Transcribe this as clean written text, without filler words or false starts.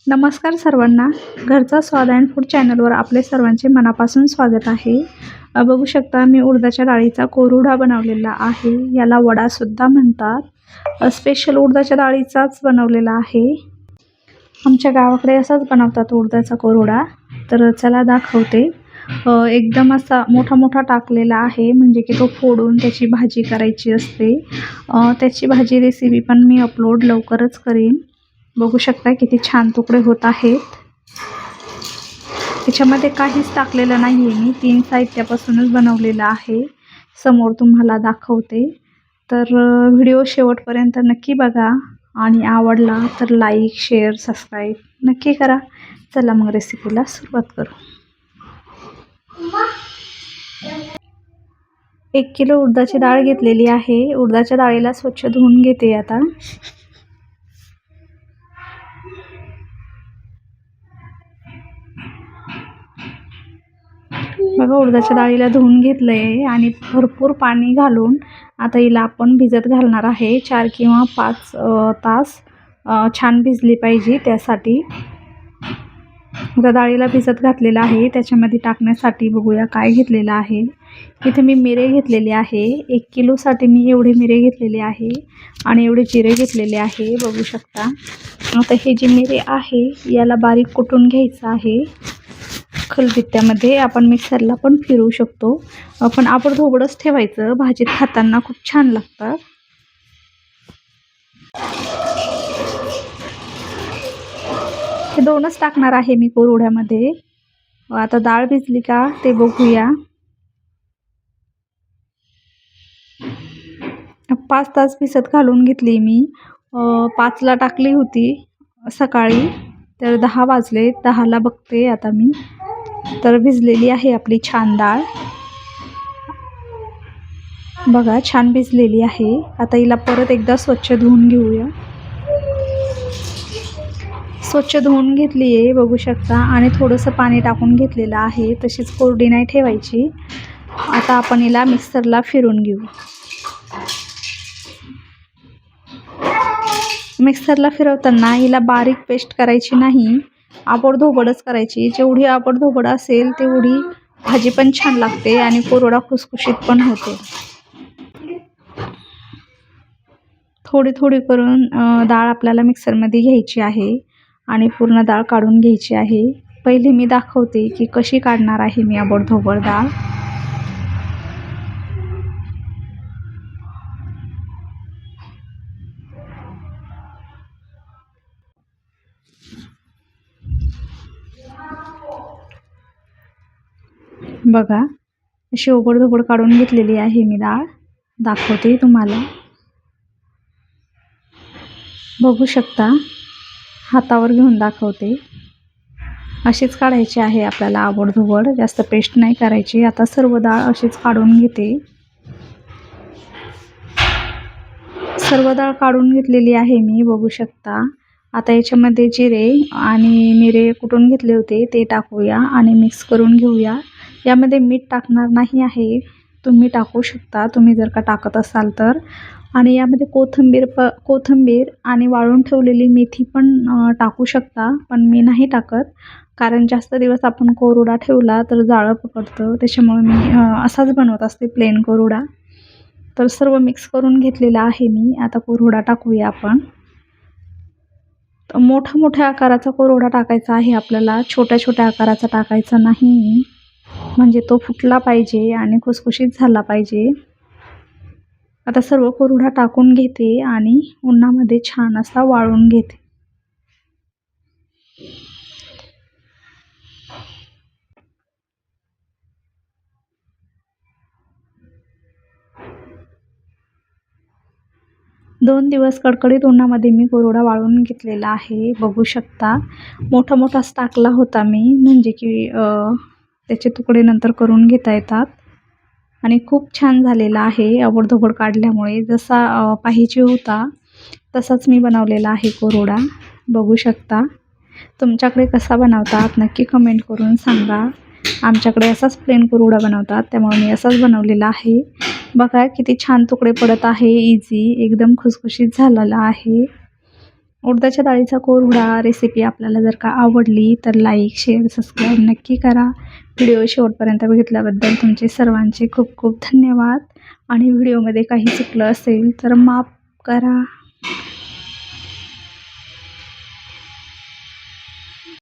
नमस्कार सर्वांना. घरचा स्वाद अँड फूड चॅनलवर आपले सर्वांचे मनापासून स्वागत आहे. बघू शकता मी उडदाच्या डाळीचा कोरडा बनवलेला आहे. याला वडासुद्धा म्हणतात. स्पेशल उडदाच्या डाळीचाच बनवलेला आहे. आमच्या गावाकडे असाच बनवतात उडदाचा कोरडा. तर चला दाखवते. एकदम असा मोठा मोठा टाकलेला आहे, म्हणजे की तो फोडून त्याची भाजी करायची असते. त्याची भाजी रेसिपी पण मी अपलोड लवकरच करीन. बघू शकता किती छान तुकडे होत आहेत. त्याच्यामध्ये काहीच टाकलेलं नाही आहे मी. 3 साहित्यापासूनच बनवलेलं आहे. समोर तुम्हाला दाखवते. तर व्हिडिओ शेवटपर्यंत नक्की बघा आणि आवडला तर लाईक, शेअर, सबस्क्राईब नक्की करा. चला मग रेसिपीला सुरुवात करू. 1 किलो उडदाची डाळ घेतलेली आहे. उडदाच्या डाळीला स्वच्छ धुवून घेते आता. बघा उडदाच्या डाळीला धुवून घेतलंय आणि भरपूर पाणी घालून आता हिला आपण भिजत घालणार आहे. 4 किंवा 5 तास छान भिजली पाहिजे. त्यासाठी आता डाळीला भिजत घातलेलं आहे. त्याच्यामध्ये टाकण्यासाठी बघूया काय घेतलेलं आहे. इथे मी मिरे घेतलेले आहे. 1 किलोसाठी मी एवढे मिरे घेतलेले आहे आणि एवढे जिरे घेतलेले आहे. बघू शकता. आता हे जे मिरे आहे याला बारीक कुटून घ्यायचं आहे. खलबत्त्यामध्ये आपण मिक्सरला पण फिरवू शकतो. पण आबडधोबडच ठेवायचं, भाजीत खाताना खूप छान लागतात. हे 2च टाकणार आहे मी कोरड्यामध्ये. आता डाळ भिजली का ते बघूया. 5 तास भिजत घालून घेतली मी. 5ला टाकली होती सकाळी, तर 10 वाजले. 10ला बघते आता मी. तर भिजलेली आहे आपली छान डाळ. बघा छान भिजलेली आहे. आता हिला परत एकदा स्वच्छ धुवून घेऊया. स्वच्छ धुवून घेतली आहे बघू शकता आणि थोडंसं पाणी टाकून घेतलेलं आहे. तशीच कोरडी नाही ठेवायची. आता आपण हिला मिक्सरला फिरून घेऊ. मिक्सरला फिरवताना हिला बारीक पेस्ट करायची नाही, आबडधोबडच करायची. जेवढी आबडधोबड असेल तेवढी भाजी पण छान लागते आणि कोरडा खुसखुशीत पण होते. थोडी थोडी करून डाळ आपल्याला मिक्सरमध्ये घ्यायची आहे आणि पूर्ण डाळ काढून घ्यायची आहे. पहिले मी दाखवते की कशी काढणार आहे मी आबडधोबड डाळ. बघा अशी ओबडधोबड काढून घेतलेली आहे मी डाळ. दाखवते तुम्हाला. बघू शकता. हातावर घेऊन दाखवते. अशीच काढायची आहे आपल्याला आबडधोबड, जास्त पेस्ट नाही करायची. आता सर्व डाळ अशीच काढून घेते. सर्व डाळ काढून घेतलेली आहे मी. बघू शकता. आता याच्यामध्ये जिरे आणि मिरे कुटून घेतले होते ते टाकूया आणि मिक्स करून घेऊया. यामध्ये मीठ टाकणार नाही आहे, तुम्ही टाकू शकता तुम्ही जर का टाकत असाल तर. आणि यामध्ये कोथिंबीर आणि वाळून ठेवलेली मेथी पण टाकू शकता, पण मी नाही टाकत. कारण जास्त दिवस आपण कोरडा ठेवला तर जाळं पकडतं. त्याच्यामुळे मी असाच बनवत असते, प्लेन कोरडा. तर सर्व मिक्स करून घेतलेला आहे मी. आता कोरडा टाकूया आपण. मोठ्या आकाराचा कोरडा टाकायचा आहे आपल्याला, छोट्या आकाराचा टाकायचा नाही, म्हणजे तो फुटला पाहिजे आणि खुसखुशीत झाला पाहिजे. आता सर्व कोरडा टाकून घेते आणि उन्हामध्ये छान असा वाळून घेते. दोन दिवस कडकडीत उन्हामध्ये मी कोरडा वाळून घेतलेला आहे. बघू शकता. मोठाच टाकला होता मी, म्हणजे की त्याचे तुकडे नंतर करून घेता येतात. आणि खूप छान झालेला आहे आबडधोबड काढल्यामुळे. जसा पाहिजे होता तसाच मी बनवलेला आहे कोरडा. बघू शकता. तुमच्याकडे कसा बनवतात नक्की कमेंट करून सांगा. आमच्याकडे असाच प्लेन कोरडा बनवतात, त्यामुळे मी असाच बनवलेला आहे. बघा किती छान तुकडे पडत आहे. इझी एकदम खुसखुशीत झालेला आहे. उडदाच्या डाळीचा कोरडा रेसिपी आपल्याला जर का आवडली तर लाईक शेअर सबस्क्राईब नक्की करा. व्हिडिओ शेवटपर्यंत बघितल्याबद्दल तुमचे सर्वांचे खूप खूप धन्यवाद. आणि व्हिडिओमध्ये काही चुकलं असेल तर माफ करा.